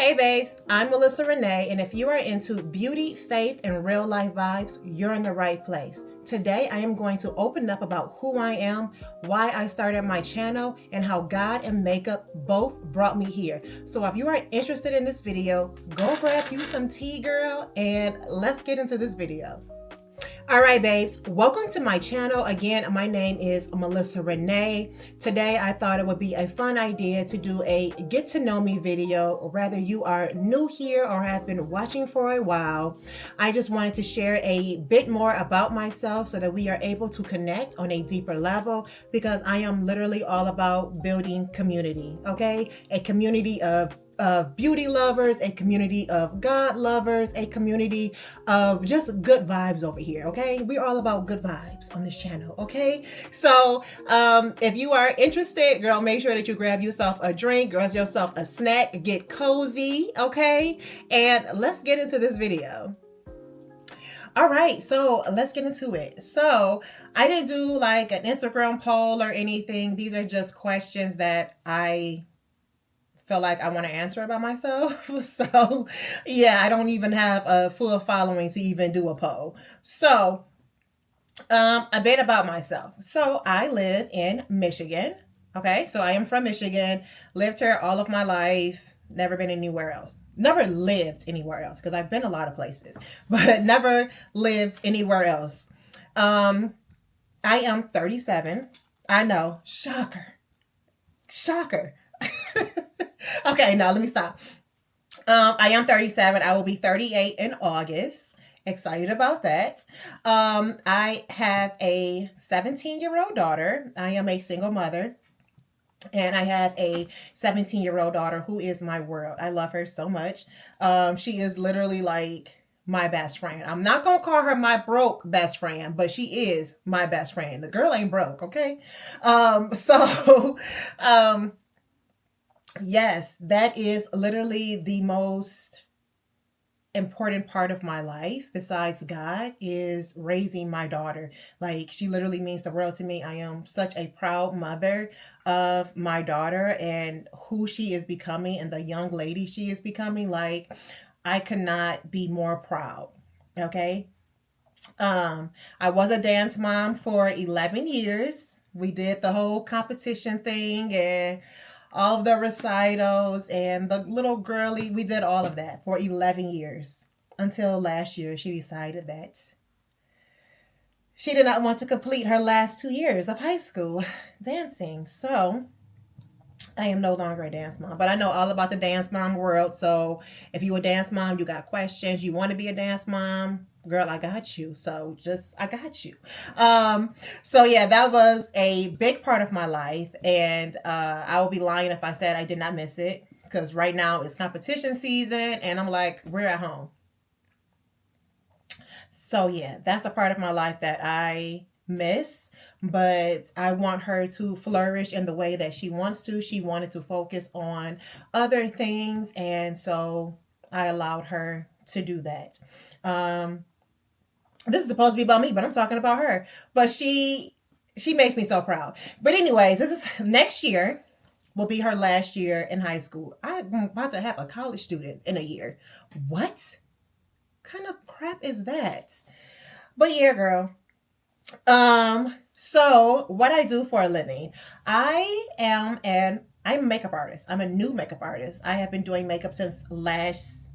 Hey babes, I'm Melissa Renee, and if you are into beauty, faith, and real life vibes, you're in the right place. Today, I am going to open up about who I am, why I started my channel, and how God and makeup both brought me here. So if you are interested in this video, go grab you some tea, girl, and let's get into this video. All right, babes, welcome to my channel. Again, my name is Melissa Renee. Today, I thought it would be a fun idea to do a get to know me video. Whether you are new here or have been watching for a while, I just wanted to share a bit more about myself so that we are able to connect on a deeper level, because I am literally all about building community, okay? A community of beauty lovers, a community of God lovers, a community of just good vibes over here, okay? We're all about good vibes on this channel, okay? So if you are interested, girl, make sure that you grab yourself a drink, grab yourself a snack, get cozy, okay? And let's get into this video. All right, so let's get into it. So I didn't do like an Instagram poll or anything. These are just questions that I feel like I want to answer about myself. So yeah, I don't even have a full following to even do a poll. So a bit about myself. So I live in Michigan. Okay, so I am from Michigan, lived here all of my life, never been anywhere else. Never lived anywhere else, because I've been a lot of places, but never lived anywhere else. I am 37. I know, shocker. Shocker. Okay, now let me stop. I am 37. I will be 38 in August. Excited about that. I have a 17-year-old daughter. I am a single mother. And I have a 17-year-old daughter who is my world. I love her so much. She is literally like my best friend. I'm not going to call her my broke best friend, but she is my best friend. The girl ain't broke, okay? Yes, that is literally the most important part of my life besides God, is raising my daughter. Like, she literally means the world to me. I am such a proud mother of my daughter and who she is becoming and the young lady she is becoming. Like, I could not be more proud. Okay. I was a dance mom for 11 years. We did the whole competition thing and all of the recitals and the little girly. We did all of that for 11 years until last year she decided that she did not want to complete her last 2 years of high school dancing. So I am no longer a dance mom, but I know all about the dance mom world. So if you a dance mom, you got questions, you want to be a dance mom, girl, I got you. So just, I got you. So yeah, that was a big part of my life. And I will be lying if I said I did not miss it, because right now it's competition season and I'm like, we're at home. So yeah, that's a part of my life that I miss, but I want her to flourish in the way that she wants to. She wanted to focus on other things, and so I allowed her to do that. This is supposed to be about me, but I'm talking about her. But she makes me so proud. But anyways, this is next year will be her last year in high school. I'm about to have a college student in a year. What kind of crap is that? But yeah, girl. So what I do for a living, I'm a makeup artist. I'm a new makeup artist. I have been doing makeup since last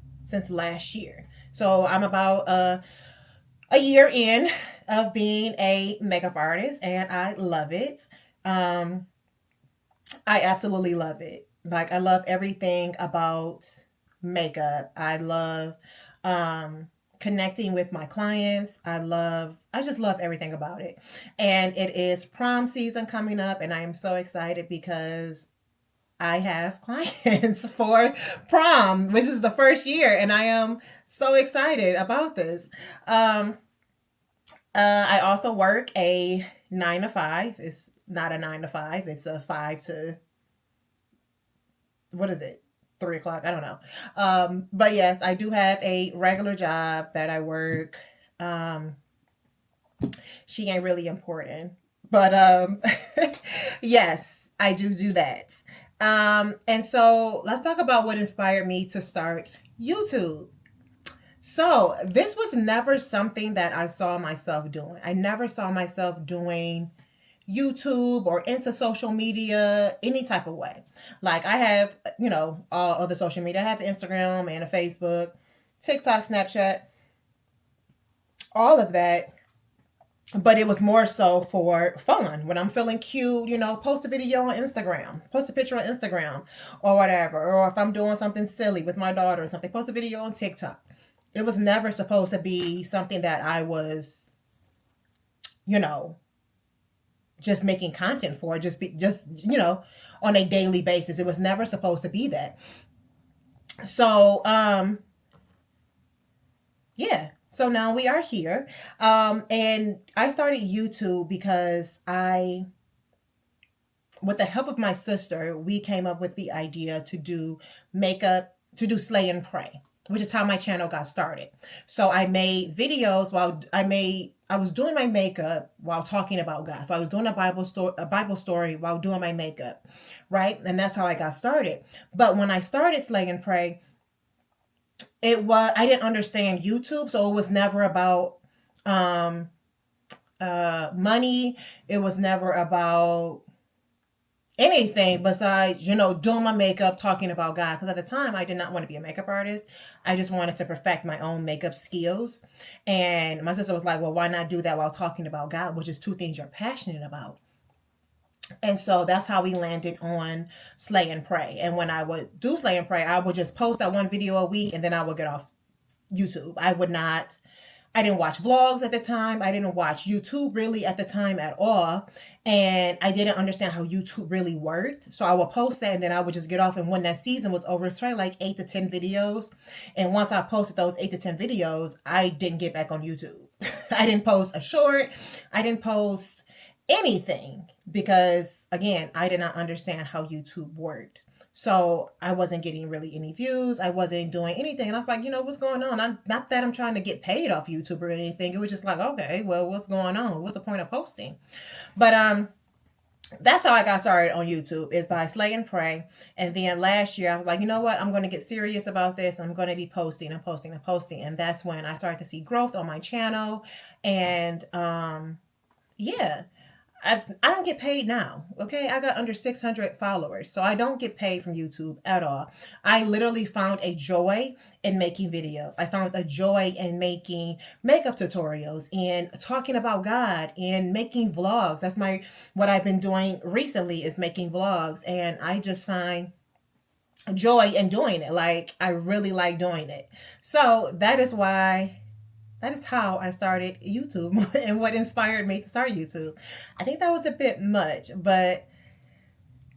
year. So I'm about a year in of being a makeup artist, and I love it. I absolutely love it. Like, I love everything about makeup. I love connecting with my clients. I just love everything about it. And it is prom season coming up, and I am so excited because I have clients for prom, which is the first year, and I am so excited about this. I also work a 9 to 5. It's not a 9 to 5. It's a 5 to, what is it? 3 o'clock. I don't know. But yes, I do have a regular job that I work. She ain't really important, but yes, I do that. And so let's talk about what inspired me to start YouTube. So this was never something that I saw myself doing. I never saw myself doing YouTube or into social media any type of way. Like I have, all other social media. I have Instagram and a Facebook, TikTok, Snapchat, all of that. But it was more so for fun. When I'm feeling cute, post a video on Instagram, post a picture on Instagram or whatever. Or if I'm doing something silly with my daughter or something, post a video on TikTok. It was never supposed to be something that I was, you know, just making content for, on a daily basis. It was never supposed to be that. So, yeah. So now we are here. And I started YouTube because with the help of my sister, we came up with the idea to do makeup, to do slay and pray, which is how my channel got started. So I made videos while I was doing my makeup while talking about God. So I was doing a Bible story while doing my makeup, right? And that's how I got started. But when I started slay and pray, I didn't understand YouTube, so it was never about um money. It was never about anything besides, doing my makeup, talking about God. Because at the time, I did not want to be a makeup artist. I just wanted to perfect my own makeup skills. And my sister was like, well, why not do that while talking about God, which is two things you're passionate about? And so that's how we landed on Slay and Pray. And when I would do Slay and Pray, I would just post that one video a week and then I would get off YouTube. I didn't watch vlogs at the time. I didn't watch YouTube really at the time at all. And I didn't understand how YouTube really worked. So I would post that and then I would just get off. And when that season was over, it's probably like 8 to 10 videos. And once I posted those 8 to 10 videos, I didn't get back on YouTube. I didn't post a short. I didn't post anything because, again, I did not understand how YouTube worked. So I wasn't getting really any views. I wasn't doing anything. And I was like, what's going on? Not that I'm trying to get paid off YouTube or anything. It was just like, okay, well, what's going on? What's the point of posting? But that's how I got started on YouTube, is by Slay and Pray. And then last year I was like, you know what? I'm going to get serious about this. I'm going to be posting and posting and posting. And that's when I started to see growth on my channel. And yeah. I don't get paid now. Okay. I got under 600 followers. So I don't get paid from YouTube at all. I literally found a joy in making videos. I found a joy in making makeup tutorials and talking about God and making vlogs. What I've been doing recently is making vlogs. And I just find joy in doing it. Like, I really like doing it. So that is how I started YouTube and what inspired me to start YouTube. I think that was a bit much, but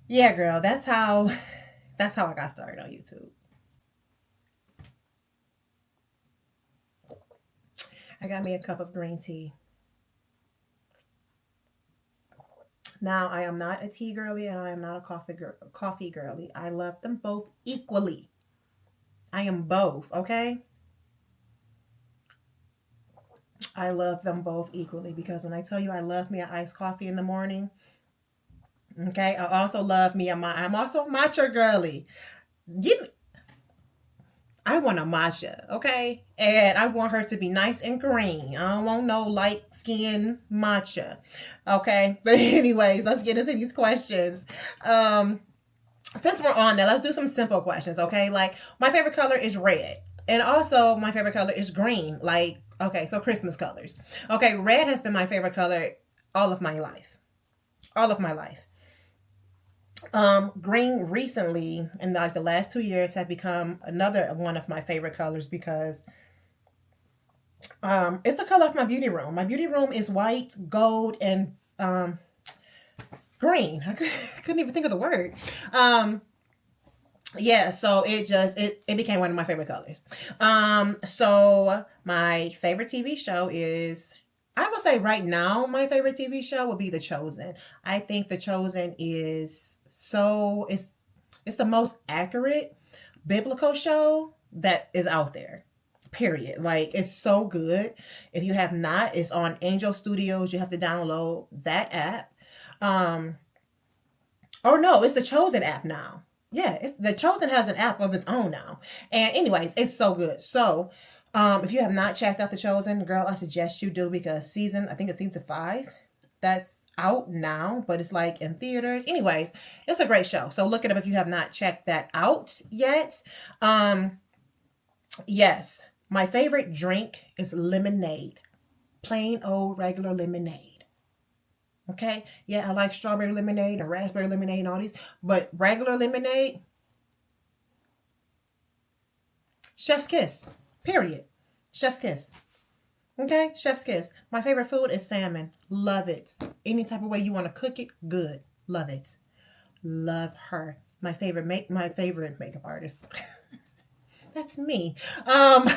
yeah, girl, that's how I got started on YouTube. I got me a cup of green tea. Now, I am not a tea girly and I am not a coffee girly. I love them both equally. I am both, okay? I love them both equally because when I tell you I love me an iced coffee in the morning, okay, I also love me I'm also a matcha girly. Give me, I want a matcha, okay? And I want her to be nice and green. I don't want no light skin matcha. Okay. But anyways, let's get into these questions. Um, since we're on there, let's do some simple questions, okay? Like, my favorite color is red. And also my favorite color is green. Like, okay, so Christmas colors. Okay, red has been my favorite color all of my life. All of my life. Green recently, in like the last 2 years, have become another one of my favorite colors because it's the color of my beauty room. My beauty room is white, gold, and green. I couldn't even think of the word. Yeah, so it became one of my favorite colors. So my favorite TV show is, I would say right now my favorite TV show would be The Chosen. I think The Chosen is it's the most accurate biblical show that is out there. Period. Like, it's so good. If you have not, it's on Angel Studios. You have to download that app. Um Or no, it's the Chosen app now. Yeah, it's the Chosen has an app of its own now. And anyways, it's so good. So, if you have not checked out the Chosen, girl, I suggest you do because I think it's season 5, that's out now, but it's like in theaters. Anyways, it's a great show. So look it up if you have not checked that out yet. Um, yes, my favorite drink is lemonade, plain old regular lemonade. Okay. Yeah, I like strawberry lemonade and raspberry lemonade and all these, but regular lemonade, chef's kiss. Period. Chef's kiss. Okay, chef's kiss. My favorite food is salmon. Love it. Any type of way you want to cook it, good. Love it. Love her. My favorite makeup artist. That's me. Um,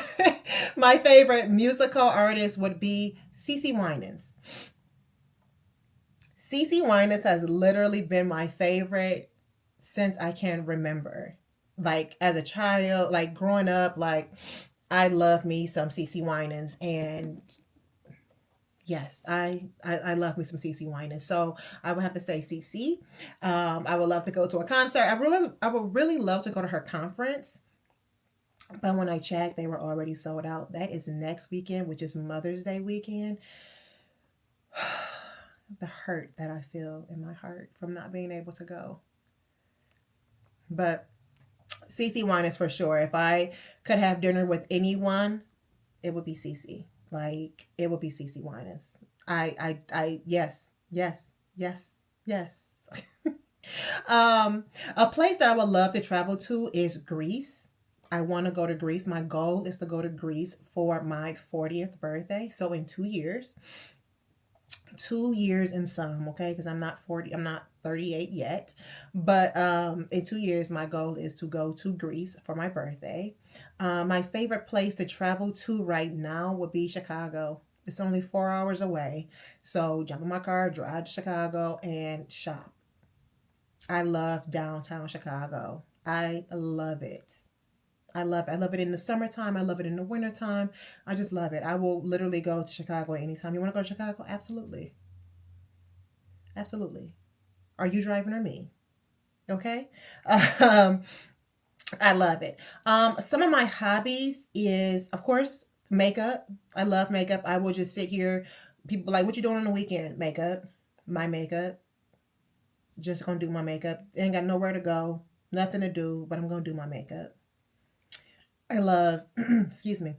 my favorite musical artist would be CeCe Winans. CeCe Winans has literally been my favorite since I can remember. Like as a child, like growing up, like I love me some CeCe Winans, and yes, I love me some CeCe Winans. So I would have to say CeCe. I would love to go to a concert. I would really love to go to her conference. But when I checked, they were already sold out. That is next weekend, which is Mother's Day weekend. The hurt that I feel in my heart from not being able to go. But CeCe Winans for sure. If I could have dinner with anyone, it would be CeCe. Like it would be CeCe Winans. Yes, yes, yes, yes. A place that I would love to travel to is Greece. I want to go to Greece. My goal is to go to Greece for my 40th birthday. So in 2 years, 2 years and some, okay, because I'm not 40, I'm not 38 yet, but in 2 years my goal is to go to Greece for my birthday. My favorite place to travel to right now would be Chicago. It's only 4 hours away, so jump in my car, drive to Chicago, and shop. I love downtown Chicago. I love it. I love it in the summertime. I love it in the wintertime. I just love it. I will literally go to Chicago anytime. You want to go to Chicago? Absolutely. Absolutely. Are you driving or me? Okay. Um, I love it. Some of my hobbies is, of course, makeup. I love makeup. I will just sit here. People like, what you doing on the weekend? Makeup. My makeup. Just gonna do my makeup. Ain't got nowhere to go. Nothing to do, but I'm gonna do my makeup. I love, excuse me.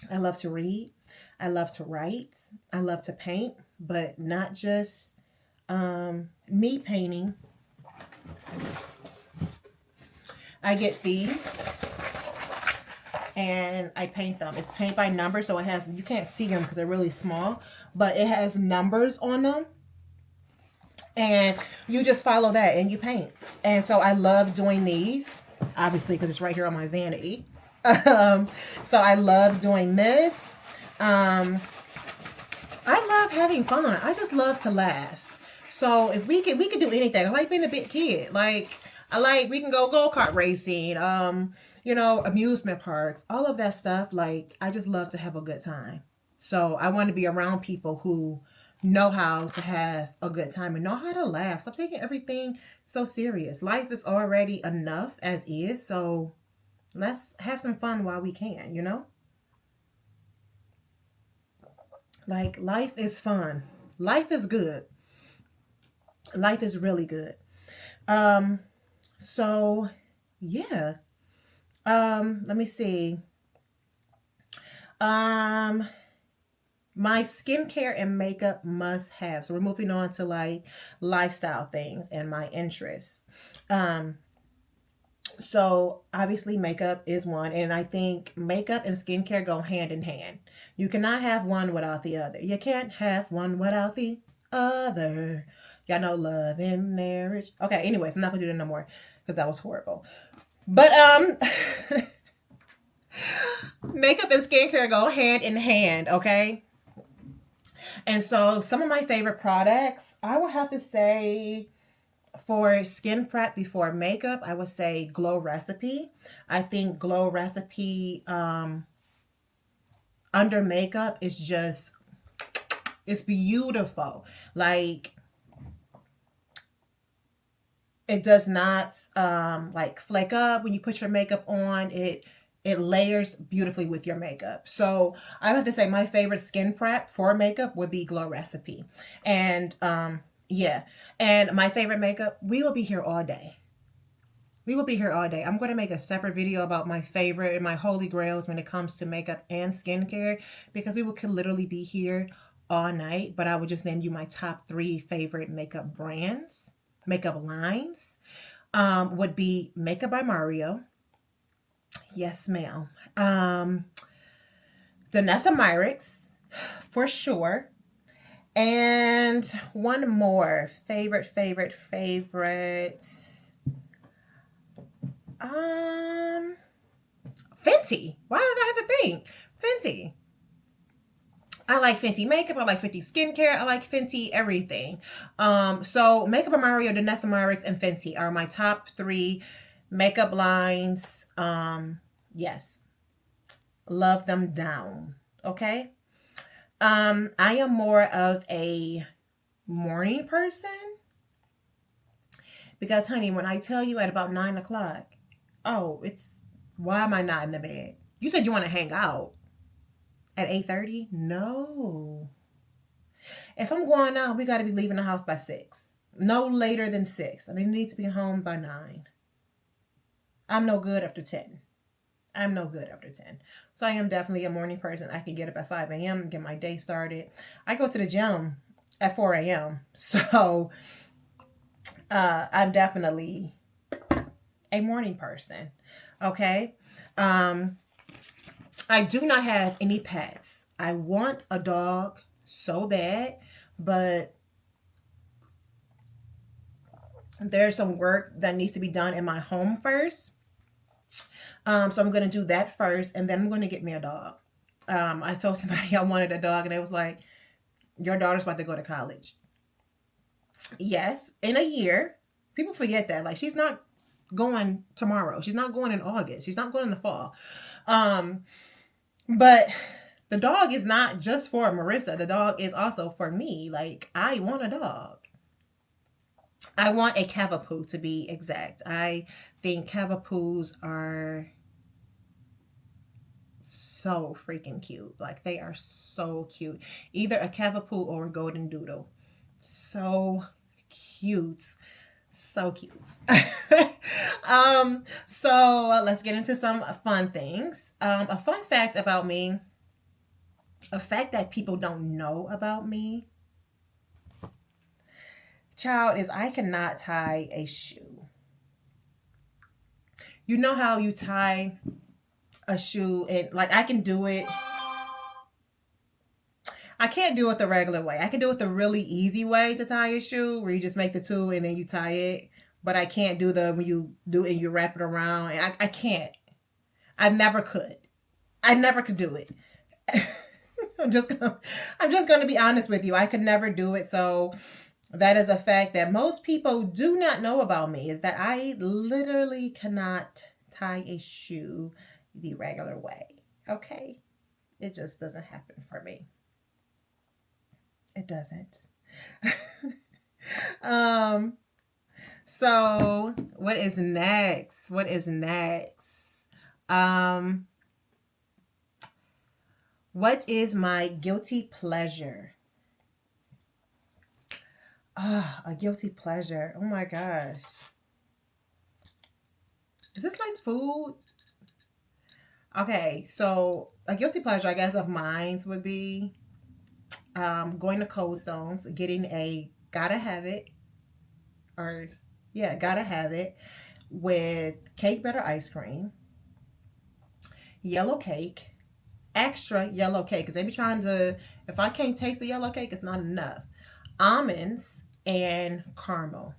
I love to read. I love to write. I love to paint, but not just me painting. I get these and I paint them. It's paint by number, so it has, you can't see them because they're really small, but it has numbers on them. And you just follow that and you paint. And so I love doing these, obviously, because it's right here on my vanity. Um, so I love doing this. Um, I love having fun. I just love to laugh. So if we could do anything. I like being a big kid. Like I like we can go kart racing. Amusement parks, all of that stuff. Like I just love to have a good time. So I want to be around people who know how to have a good time and know how to laugh. Stop taking everything so serious. Life is already enough as is. So let's have some fun while we can. Like life is fun. Life is good. Life is really good. Um, so yeah. Let me see. Um, my skincare and makeup must have. So we're moving on to like lifestyle things and my interests. Um, so obviously makeup is one, and I think makeup and skincare go hand in hand. You cannot have one without the other. You can't have one without the other. Y'all know love and marriage. Okay, anyways, I'm not gonna do that no more because that was horrible. But makeup and skincare go hand in hand, okay? And so some of my favorite products, I would have to say for skin prep before makeup, I would say Glow Recipe. I think Glow Recipe under makeup is just it's beautiful. Like It does not like flake up when you put your makeup on. It layers beautifully with your makeup. So I have to say my favorite skin prep for makeup would be Glow Recipe. And yeah, and my favorite makeup, we will be here all day. We will be here all day. I'm going to make a separate video about my favorite and my holy grails when it comes to makeup and skincare, because we could literally be here all night. But I would just name you my top 3 favorite makeup brands, makeup lines. Would be Makeup by Mario. Yes, ma'am. Danessa Myricks, for sure. And one more favorite. Um, Fenty. Why did I have to think? Fenty. I like Fenty makeup. I like Fenty skincare. I like Fenty everything. So Makeup by Mario, Danessa Myricks, and Fenty are my top 3 makeup lines. Yes, love them down. Okay. I am more of a morning person because, honey, when I tell you at about 9 o'clock, oh, it's why am I not in the bed? You said you want to hang out at 8:30? No. If I'm going out, we got to be leaving the house by 6. No later than 6. I need to be home by 9. I'm no good after 10. I'm no good after 10. So I am definitely a morning person. I can get up at 5 a.m. and get my day started. I go to the gym at 4 a.m. So I'm definitely a morning person. Okay. I do not have any pets. I want a dog so bad, but there's some work that needs to be done in my home first. So I'm going to do that first, and then I'm going to get me a dog. I told somebody I wanted a dog, and they was like, your daughter's about to go to college. Yes, in a year. People forget that. Like, she's not going tomorrow. She's not going in August. She's not going in the fall. But the dog is not just for Marissa. The dog is also for me. Like, I want a dog. I want a Cavapoo, to be exact. I think Cavapoos are so freaking cute. Like, they are so cute. Either a Cavapoo or a Golden Doodle. So cute. So cute. So let's get into some fun things. A fun fact about me, a fact that people don't know about me, child, is I cannot tie a shoe. You know how you tie a shoe and like I can do it. I can't do it the regular way. I can do it the really easy way to tie a shoe where you just make the two and then you tie it. But I can't do the when you do it and you wrap it around. And I can't. I never could. I never could do it. I'm just gonna be honest with you. I could never do it. So that is a fact that most people do not know about me, is that I literally cannot tie a shoe the regular way. Okay? It just doesn't happen for me. It doesn't. So what is next? What is next? What is my guilty pleasure? A guilty pleasure. Oh my gosh. Is this like food? Okay, so a guilty pleasure, I guess, of mine would be going to Cold Stones, getting a gotta have it, or yeah, gotta have it with cake batter ice cream, yellow cake, extra yellow cake, because they be trying to, if I can't taste the yellow cake, it's not enough. Almonds and caramel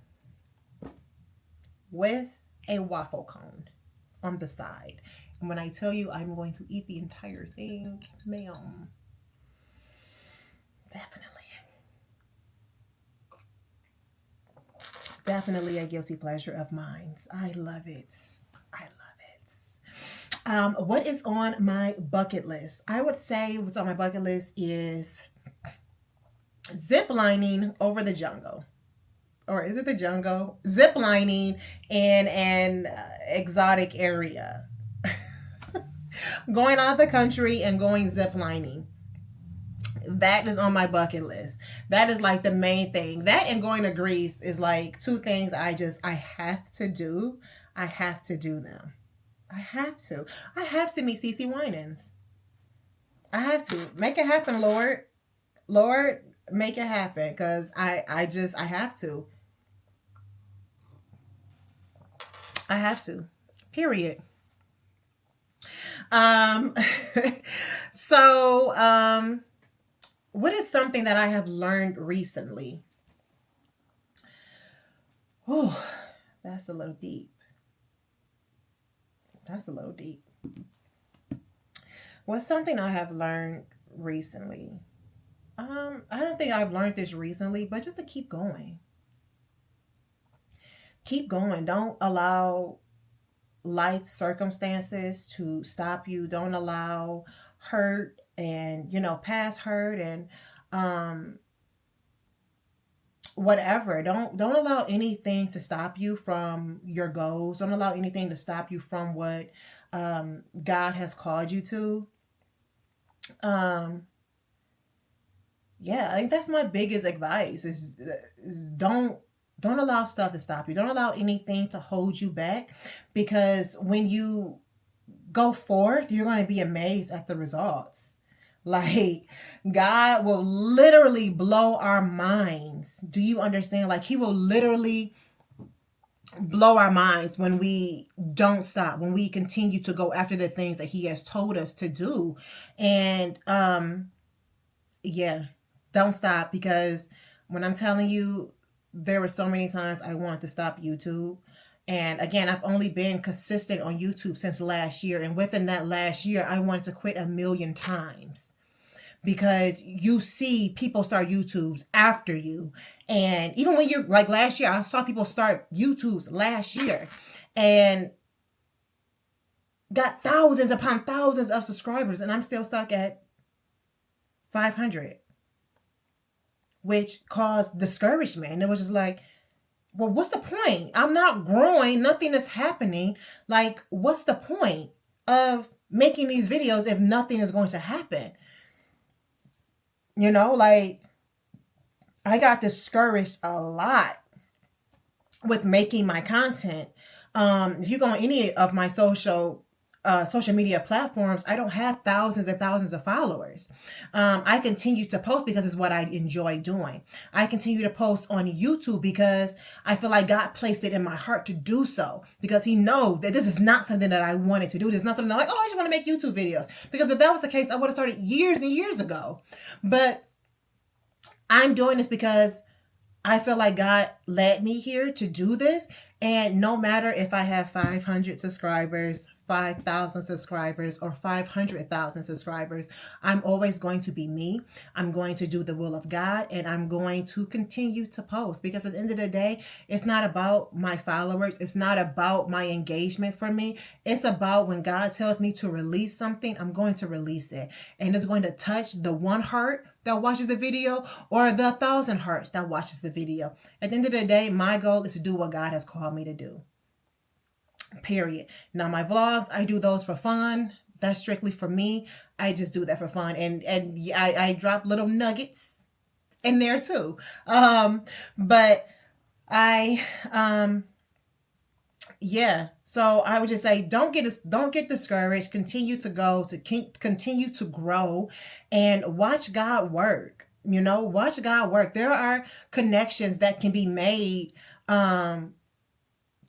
with a waffle cone on the side. And when I tell you I'm going to eat the entire thing, ma'am, definitely a guilty pleasure of mine. I love it. I love it. What is on my bucket list? I would say what's on my bucket list is zip lining over the jungle. or is it the jungle? Zip lining in an exotic area. Going out the country and going zip lining. That is on my bucket list. That is like the main thing. That and going to Greece is like two things I have to do. I have to do them. I have to. I have to meet Cece Winans. I have to. Make it happen, Lord. Lord, make it happen. Cause I have to. I have to. Period. Um so what is something that I have learned recently? Oh, that's a little deep. That's a little deep. What's something I have learned recently? I don't think I've learned this recently, but just to keep going. Keep going. Don't allow life circumstances to stop you. Don't allow hurt and, past hurt and um whatever. Don't allow anything to stop you from your goals. Don't allow anything to stop you from what God has called you to. Um yeah, I think that's my biggest advice is don't allow stuff to stop you. Don't allow anything to hold you back, because when you go forth, you're going to be amazed at the results. Like, God will literally blow our minds. Do you understand? Like, He will literally blow our minds when we don't stop, when we continue to go after the things that He has told us to do. And yeah, don't stop, because when I'm telling you, there were so many times I wanted to stop YouTube. And again, I've only been consistent on YouTube since last year. And within that last year, I wanted to quit a million times, because you see people start YouTubes after you. And even when you're like last year, I saw people start YouTubes last year and got thousands upon thousands of subscribers. And I'm still stuck at 500, which caused discouragement. And it was just like, well, what's the point? I'm not growing. Nothing is happening. Like, what's the point of making these videos if nothing is going to happen? Like, I got discouraged a lot with making my content. If you go on any of my social media platforms, I don't have thousands and thousands of followers. I continue to post because it's what I enjoy doing. I continue to post on YouTube because I feel like God placed it in my heart to do so, because He knows that this is not something that I wanted to do. This is not something that, like, oh, I just want to make YouTube videos. Because if that was the case, I would have started years and years ago. But I'm doing this because I feel like God led me here to do this. And no matter if I have 500 subscribers, 5,000 subscribers, or 500,000 subscribers, I'm always going to be me. I'm going to do the will of God, and I'm going to continue to post, because at the end of the day, it's not about my followers. It's not about my engagement for me. It's about when God tells me to release something, I'm going to release it. And it's going to touch the one heart that watches the video or the 1,000 hearts that watches the video. At the end of the day, my goal is to do what God has called me to do. Period. Now, my vlogs, I do those for fun. That's strictly for me. I just do that for fun. And I drop little nuggets in there too. But I yeah. So I would just say, don't get discouraged. Continue to go, continue to grow, and watch God work. Watch God work. There are connections that can be made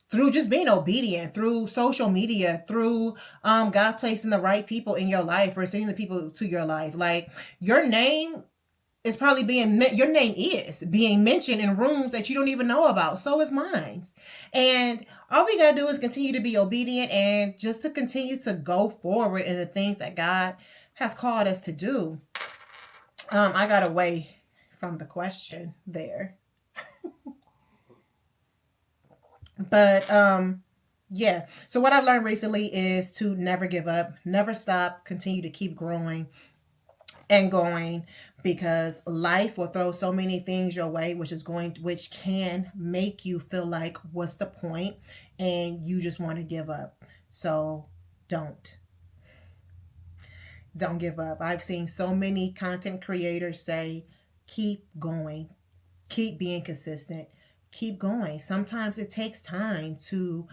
through just being obedient, through social media, through God placing the right people in your life, or sending the people to your life. Like, your name is probably your name is being mentioned in rooms that you don't even know about. So is mine. And all we got to do is continue to be obedient, and just to continue to go forward in the things that God has called us to do. I got away from the question there. But yeah. So what I've learned recently is to never give up, never stop, continue to keep growing. and going, because life will throw so many things your way, which can make you feel like, what's the point? And you just want to give up. So don't don't give up. I've seen so many content creators say, keep going, keep being consistent, keep going. Sometimes it takes time to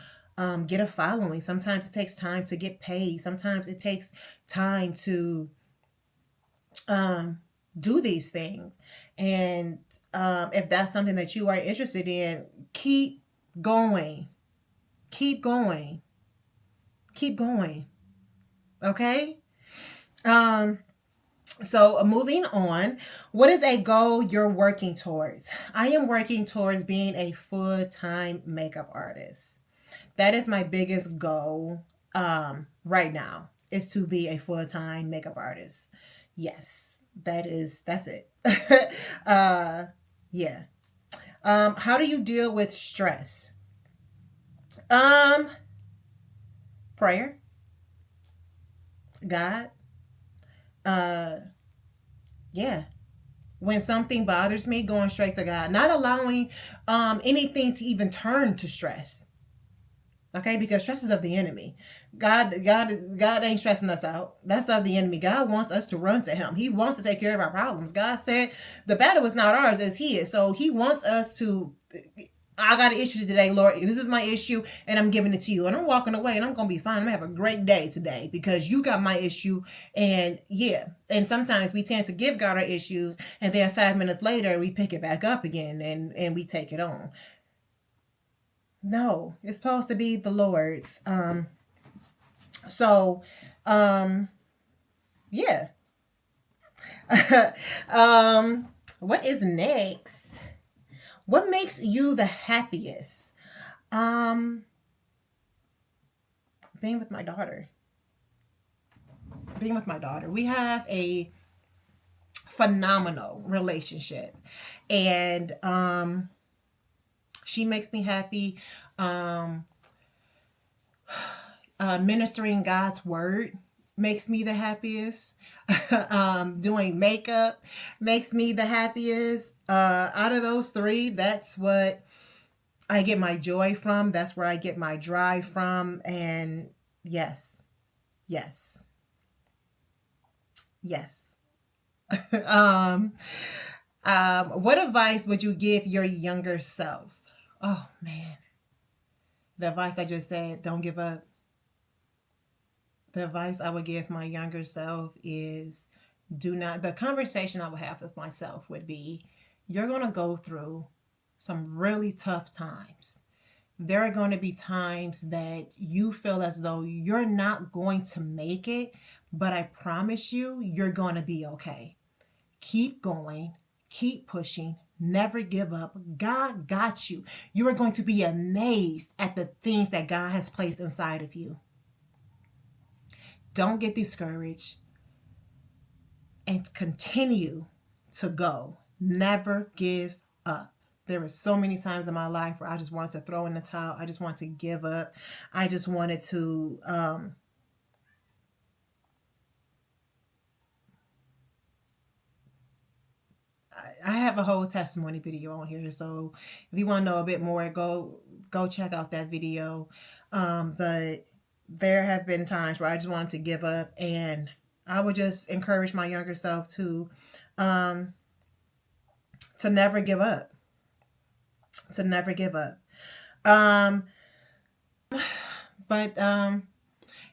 get a following. Sometimes it takes time to get paid. Sometimes it takes time to um, do these things. And if that's something that you are interested in, keep going, keep going, keep going. Okay. Um, so moving on, what is a goal you're working towards? I am working towards being a full-time makeup artist. That is my biggest goal right now, is to be a full-time makeup artist. Yes, that's it. uh yeah. How do you deal with stress? Um Prayer, God. Uh yeah. When something bothers me, going straight to God, not allowing anything to even turn to stress. Okay, because stress is of the enemy. God ain't stressing us out. That's of the enemy. God wants us to run to Him. He wants to take care of our problems. God said the battle is not ours, it's His. So He wants us to. I got an issue today, Lord. This is my issue, and I'm giving it to you. And I'm walking away, and I'm gonna be fine. I'm gonna have a great day today because you got my issue. And yeah, and sometimes we tend to give God our issues, and then 5 minutes later we pick it back up again, and we take it on. No, it's supposed to be the Lord's. So, um, yeah. um, what is next? What makes you the happiest? Um, being with my daughter. Being with my daughter. We have a phenomenal relationship, and she makes me happy. Um, Ministering God's word makes me the happiest. Doing makeup makes me the happiest. Out of those three, that's what I get my joy from. That's where I get my drive from. And yes, yes, yes. um, what advice would you give your younger self? Oh man, the advice I just said, don't give up. The advice I would give my younger self is, do not, the conversation I would have with myself would be, you're going to go through some really tough times. There are going to be times that you feel as though you're not going to make it, but I promise you, you're going to be okay. Keep going, keep pushing, never give up. God got you. You are going to be amazed at the things that God has placed inside of you. Don't get discouraged and continue to go. Never give up. There were so many times in my life where I just wanted to throw in the towel. I just wanted to give up. I just wanted to I have a whole testimony video on here. So if you want to know a bit more, go check out that video. But there have been times where I just wanted to give up, and I would just encourage my younger self um, to never give up. To never give up. Um, but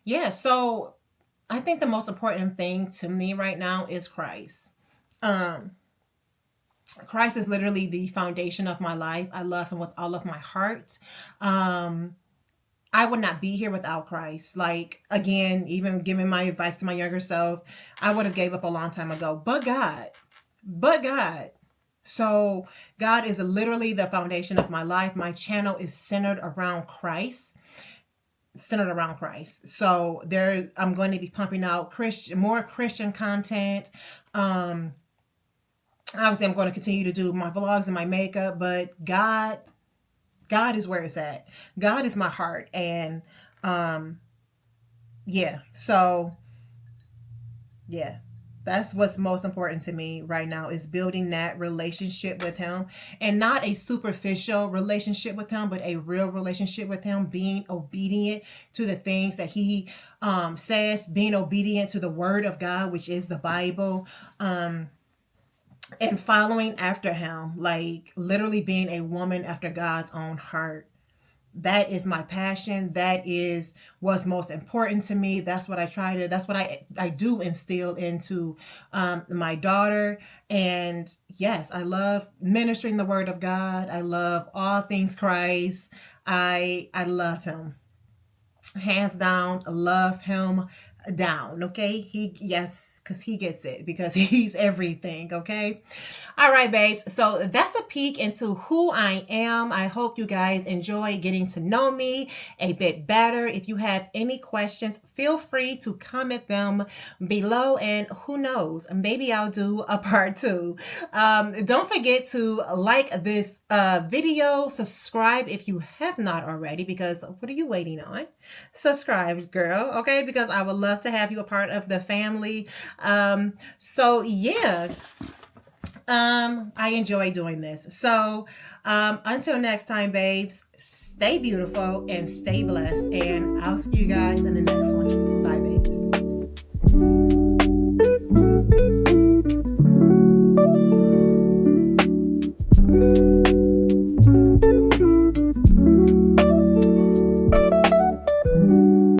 yeah, so I think the most important thing to me right now is Christ. Um, Christ is literally the foundation of my life. I love Him with all of my heart. Um, I would not be here without Christ. Like, again, even giving my advice to my younger self, I would have gave up a long time ago. But God. So God is literally the foundation of my life. My channel is centered around Christ. Centered around Christ. So there, I'm going to be pumping out more Christian content. Um, Obviously, I'm going to continue to do my vlogs and my makeup, but God is where it's at. God is my heart, and um, yeah. So yeah, That's what's most important to me right now, is building that relationship with him, and not a superficial relationship with him, but a real relationship with him, being obedient to the things that he says, being obedient to the word of God, which is the Bible. And following after him, like literally being a woman after God's own heart. That is my passion. That is what's most important to me. That's what I try to, that's what I do instill into my daughter. And yes, I love ministering the word of God. I love all things Christ. I love him. Hands down, love him down. Okay. Yes, because he gets it, because he's everything. Okay. All right, babes. So that's a peek into who I am. I hope you guys enjoy getting to know me a bit better. If you have any questions, feel free to comment them below. And who knows, maybe I'll do a part two. Don't forget to like this video, subscribe if you have not already, because what are you waiting on? Subscribe, girl. Okay, because I would love to have you a part of the family. So yeah, I enjoy doing this. So until next time, babes, stay beautiful and stay blessed, and I'll see you guys in the next one. Bye, babes.